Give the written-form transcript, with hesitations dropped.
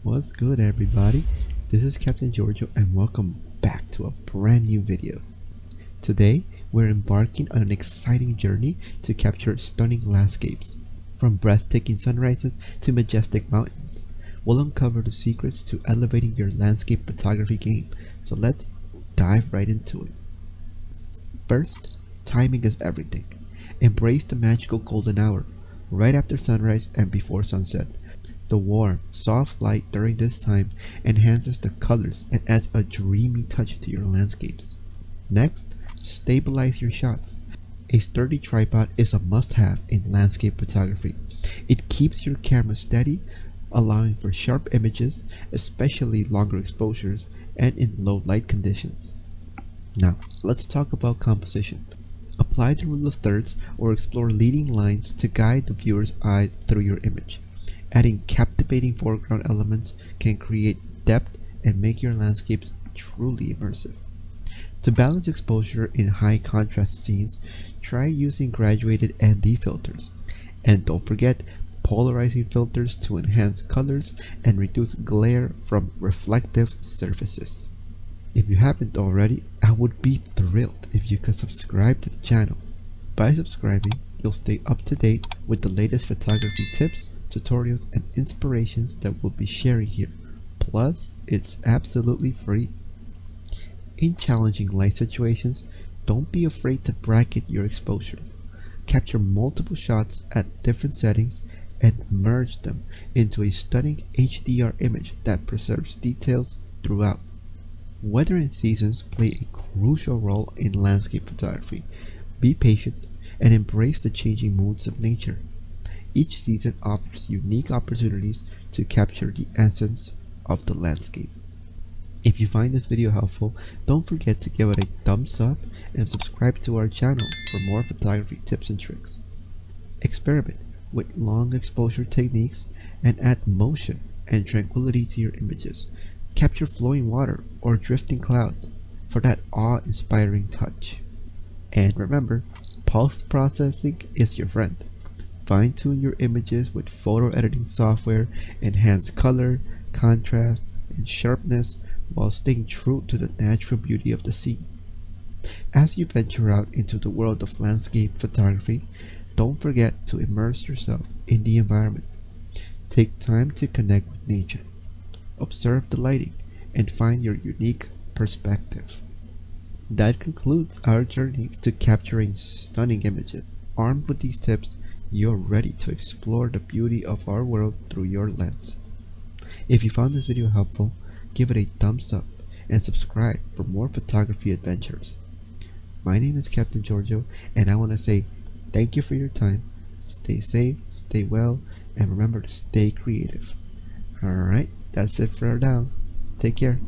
What's good, everybody? This is Captain Giorgio and welcome back to a brand new video. Today we're embarking on an exciting journey to capture stunning landscapes. From breathtaking sunrises to majestic mountains, we'll uncover the secrets to elevating your landscape photography game, so let's dive right into it. First, timing is everything. Embrace the magical golden hour, right after sunrise and before sunset. The warm, soft light during this time enhances the colors and adds a dreamy touch to your landscapes. Next, stabilize your shots. A sturdy tripod is a must-have in landscape photography. It keeps your camera steady, allowing for sharp images, especially longer exposures and in low light conditions. Now, let's talk about composition. Apply the rule of thirds or explore leading lines to guide the viewer's eye through your image. Adding captivating foreground elements can create depth and make your landscapes truly immersive. To balance exposure in high contrast scenes, try using graduated ND filters. And don't forget polarizing filters to enhance colors and reduce glare from reflective surfaces. If you haven't already, I would be thrilled if you could subscribe to the channel. By subscribing, you'll stay up to date with the latest photography tips, tutorials, and inspirations that we'll be sharing here. Plus, it's absolutely free. In challenging light situations, don't be afraid to bracket your exposure. Capture multiple shots at different settings and merge them into a stunning HDR image that preserves details throughout. Weather and seasons play a crucial role in landscape photography. Be patient and embrace the changing moods of nature. Each season offers unique opportunities to capture the essence of the landscape. If you find this video helpful, don't forget to give it a thumbs up and subscribe to our channel for more photography tips and tricks. Experiment with long exposure techniques and add motion and tranquility to your images. Capture flowing water or drifting clouds for that awe-inspiring touch. And remember, post-processing is your friend. Fine-tune your images with photo editing software, enhance color, contrast, and sharpness while staying true to the natural beauty of the scene. As you venture out into the world of landscape photography, don't forget to immerse yourself in the environment. Take time to connect with nature. Observe the lighting and find your unique perspective. That concludes our journey to capturing stunning images. Armed with these tips, you're ready to explore the beauty of our world through your lens. If you found this video helpful, give it a thumbs up and subscribe for more photography adventures. My name is Captain Giorgio and I want to say thank you for your time. Stay safe, stay well, and remember to stay creative. Alright, that's it for now. Take care.